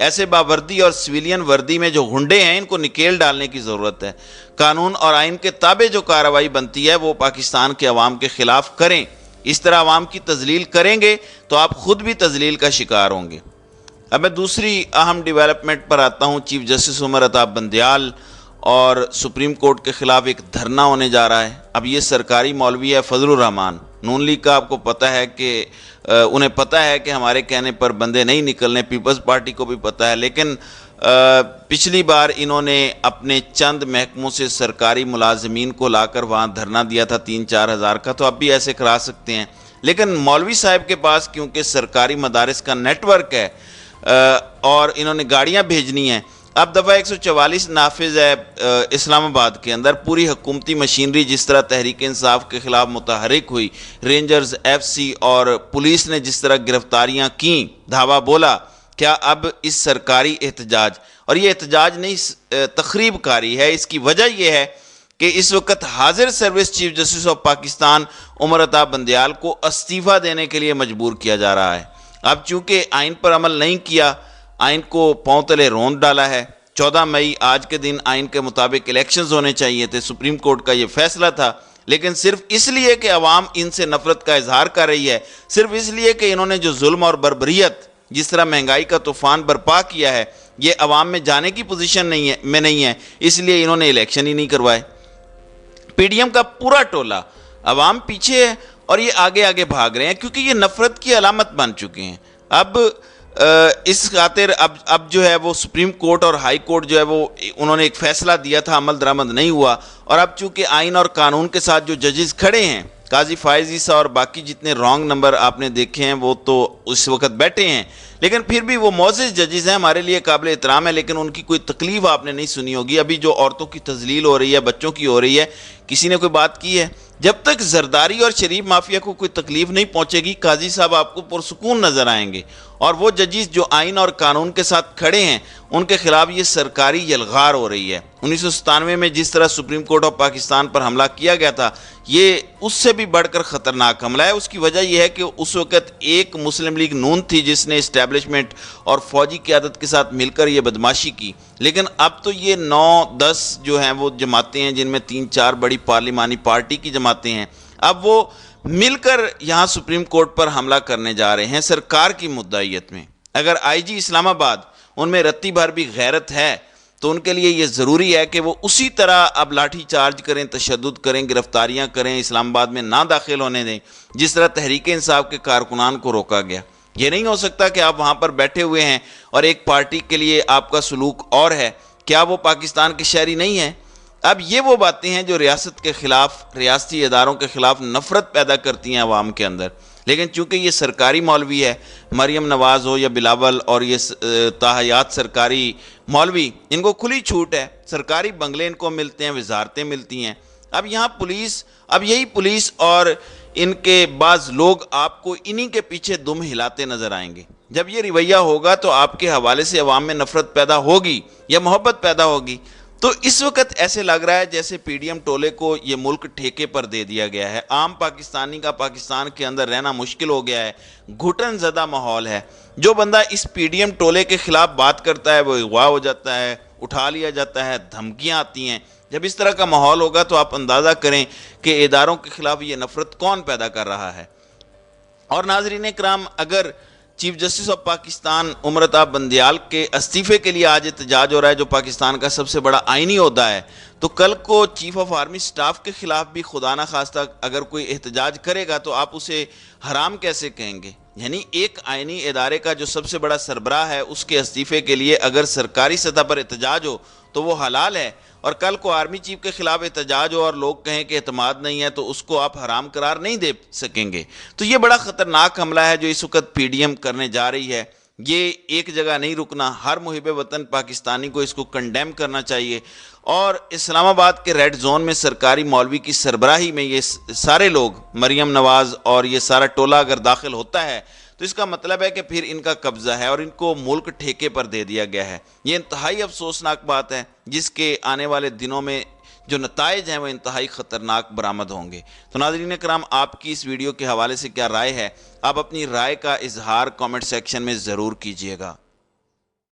ایسے باوردی اور سویلین وردی میں جو گنڈے ہیں ان کو نکیل ڈالنے کی ضرورت ہے۔ قانون اور آئین کے تابع جو کارروائی بنتی ہے وہ پاکستان کے عوام کے خلاف کریں۔ اس طرح عوام کی تذلیل کریں گے تو آپ خود بھی تذلیل کا شکار ہوں گے۔ اب میں دوسری اہم ڈیولپمنٹ پر آتا ہوں۔ چیف جسٹس عمر عطا بندیال اور سپریم کورٹ کے خلاف ایک دھرنا ہونے جا رہا ہے۔ اب یہ سرکاری مولوی ہے فضل الرحمان، نون لیگ کا آپ کو پتہ ہے کہ انہیں پتہ ہے کہ ہمارے کہنے پر بندے نہیں نکلنے، پیپلز پارٹی کو بھی پتہ ہے، لیکن پچھلی بار انہوں نے اپنے چند محکموں سے سرکاری ملازمین کو لا کر وہاں دھرنا دیا تھا 3-4 ہزار کا، تو اب بھی ایسے کرا سکتے ہیں۔ لیکن مولوی صاحب کے پاس کیونکہ سرکاری مدارس کا نیٹ ورک ہے اور انہوں نے گاڑیاں بھیجنی ہیں، اب دفعہ 144 نافذ ہے اسلام آباد کے اندر۔ پوری حکومتی مشینری جس طرح تحریک انصاف کے خلاف متحرک ہوئی، رینجرز، ایف سی اور پولیس نے جس طرح گرفتاریاں کیں، دھاوا بولا، کیا اب اس سرکاری احتجاج، اور یہ احتجاج نہیں تخریب کاری ہے، اس کی وجہ یہ ہے کہ اس وقت حاضر service chief justice of Pakistan Umar Ata Bandial کو استعفیٰ دینے کے لیے مجبور کیا جا رہا ہے۔ اب چونکہ آئین پر عمل نہیں کیا، آئین کو پاؤں تلے روند ڈالا ہے۔ 14 مئی آج کے دن آئین کے مطابق الیکشنز ہونے چاہیے تھے، سپریم کورٹ کا یہ فیصلہ تھا، لیکن صرف اس لیے کہ عوام ان سے نفرت کا اظہار کر رہی ہے، صرف اس لیے کہ انہوں نے جو ظلم اور بربریت، جس طرح مہنگائی کا طوفان برپا کیا ہے، یہ عوام میں جانے کی پوزیشن نہیں ہے، اس لیے انہوں نے الیکشن ہی نہیں کروائے۔ پی ڈی ایم کا پورا ٹولہ، عوام پیچھے ہے اور یہ آگے آگے بھاگ رہے ہیں کیونکہ یہ نفرت کی علامت بن چکے ہیں۔ اب اس خاطر اب جو ہے وہ سپریم کورٹ اور ہائی کورٹ جو ہے وہ انہوں نے ایک فیصلہ دیا تھا، عمل درآمد نہیں ہوا، اور اب چونکہ آئین اور قانون کے ساتھ جو ججز کھڑے ہیں، قاضی فائز عیسیٰ اور باقی جتنے رانگ نمبر آپ نے دیکھے ہیں وہ تو اس وقت بیٹھے ہیں، لیکن پھر بھی وہ معزز ججز ہیں، ہمارے لیے قابل احترام ہے، لیکن ان کی کوئی تکلیف آپ نے نہیں سنی ہوگی۔ ابھی جو عورتوں کی تذلیل ہو رہی ہے، بچوں کی ہو رہی ہے، کسی نے کوئی بات کی ہے؟ جب تک زرداری اور شریف مافیا کو کوئی تکلیف نہیں پہنچے گی، قاضی صاحب آپ کو پرسکون نظر آئیں گے، اور وہ ججز جو آئین اور قانون کے ساتھ کھڑے ہیں ان کے خلاف یہ سرکاری یلغار ہو رہی ہے۔ 1997 میں جس طرح سپریم کورٹ آف پاکستان پر حملہ کیا گیا تھا، یہ اس سے بھی بڑھ کر خطرناک حملہ ہے۔ اس کی وجہ یہ ہے کہ اس وقت ایک مسلم لیگ نون تھی جس نے اسٹیبلشمنٹ اور فوجی قیادت کے ساتھ مل کر یہ بدماشی کی، لیکن اب تو یہ 9-10 جو ہیں وہ جماعتیں ہیں، جن میں 3-4 بڑی پارلیمانی پارٹی کی جماعتیں ہیں، اب وہ مل کر یہاں سپریم کورٹ پر حملہ کرنے جا رہے ہیں سرکار کی مدعیت میں۔ اگر آئی جی اسلام آباد ان میں رتی بھر بھی غیرت ہے تو ان کے لیے یہ ضروری ہے کہ وہ اسی طرح اب لاٹھی چارج کریں، تشدد کریں، گرفتاریاں کریں، اسلام آباد میں نہ داخل ہونے دیں، جس طرح تحریک انصاف کے کارکنان کو روکا گیا۔ یہ نہیں ہو سکتا کہ آپ وہاں پر بیٹھے ہوئے ہیں اور ایک پارٹی کے لیے آپ کا سلوک اور ہے، کیا وہ پاکستان کے شہری نہیں ہیں؟ اب یہ وہ باتیں ہیں جو ریاست کے خلاف، ریاستی اداروں کے خلاف نفرت پیدا کرتی ہیں عوام کے اندر، لیکن چونکہ یہ سرکاری مولوی ہے، مریم نواز ہو یا بلاول اور یہ تاحیات سرکاری مولوی، ان کو کھلی چھوٹ ہے، سرکاری بنگلے ان کو ملتے ہیں، وزارتیں ملتی ہیں۔ اب یہاں پولیس، اب یہی پولیس اور ان کے بعض لوگ آپ کو انہی کے پیچھے دم ہلاتے نظر آئیں گے۔ جب یہ رویہ ہوگا تو آپ کے حوالے سے عوام میں نفرت پیدا ہوگی یا محبت پیدا ہوگی۔ تو اس وقت ایسے لگ رہا ہے جیسے پی ڈی ایم ٹولے کو یہ ملک ٹھیکے پر دے دیا گیا ہے، عام پاکستانی کا پاکستان کے اندر رہنا مشکل ہو گیا ہے، گھٹن زدہ ماحول ہے۔ جو بندہ اس پی ڈی ایم ٹولے کے خلاف بات کرتا ہے وہ اغوا ہو جاتا ہے، اٹھا لیا جاتا ہے، دھمکیاں آتی ہیں۔ جب اس طرح کا ماحول ہوگا تو آپ اندازہ کریں کہ اداروں کے خلاف یہ نفرت کون پیدا کر رہا ہے۔ اور ناظرین کرام، اگر chief justice of Pakistan Umar Ata Bandial کے استعفے کے لیے آج احتجاج ہو رہا ہے، جو پاکستان کا سب سے بڑا آئینی عہدہ ہے، تو کل کو چیف آف آرمی سٹاف کے خلاف بھی خدا نہ خواستہ اگر کوئی احتجاج کرے گا تو آپ اسے حرام کیسے کہیں گے؟ یعنی ایک آئینی ادارے کا جو سب سے بڑا سربراہ ہے، اس کے استعفے کے لیے اگر سرکاری سطح پر احتجاج ہو تو وہ حلال ہے، اور کل کو آرمی چیف کے خلاف احتجاج ہو اور لوگ کہیں کہ اعتماد نہیں ہے تو اس کو آپ حرام قرار نہیں دے سکیں گے۔ تو یہ بڑا خطرناک حملہ ہے جو اس وقت پی ڈی ایم کرنے جا رہی ہے۔ یہ ایک جگہ نہیں رکنا، ہر محب وطن پاکستانی کو اس کو کنڈیم کرنا چاہیے، اور اسلام آباد کے ریڈ زون میں سرکاری مولوی کی سربراہی میں یہ سارے لوگ، مریم نواز اور یہ سارا ٹولہ اگر داخل ہوتا ہے تو اس کا مطلب ہے کہ پھر ان کا قبضہ ہے اور ان کو ملک ٹھیکے پر دے دیا گیا ہے۔ یہ انتہائی افسوسناک بات ہے جس کے آنے والے دنوں میں جو نتائج ہیں وہ انتہائی خطرناک برآمد ہوں گے۔ تو ناظرین کرام، آپ کی اس ویڈیو کے حوالے سے کیا رائے ہے؟ آپ اپنی رائے کا اظہار کامنٹ سیکشن میں ضرور کیجیے گا۔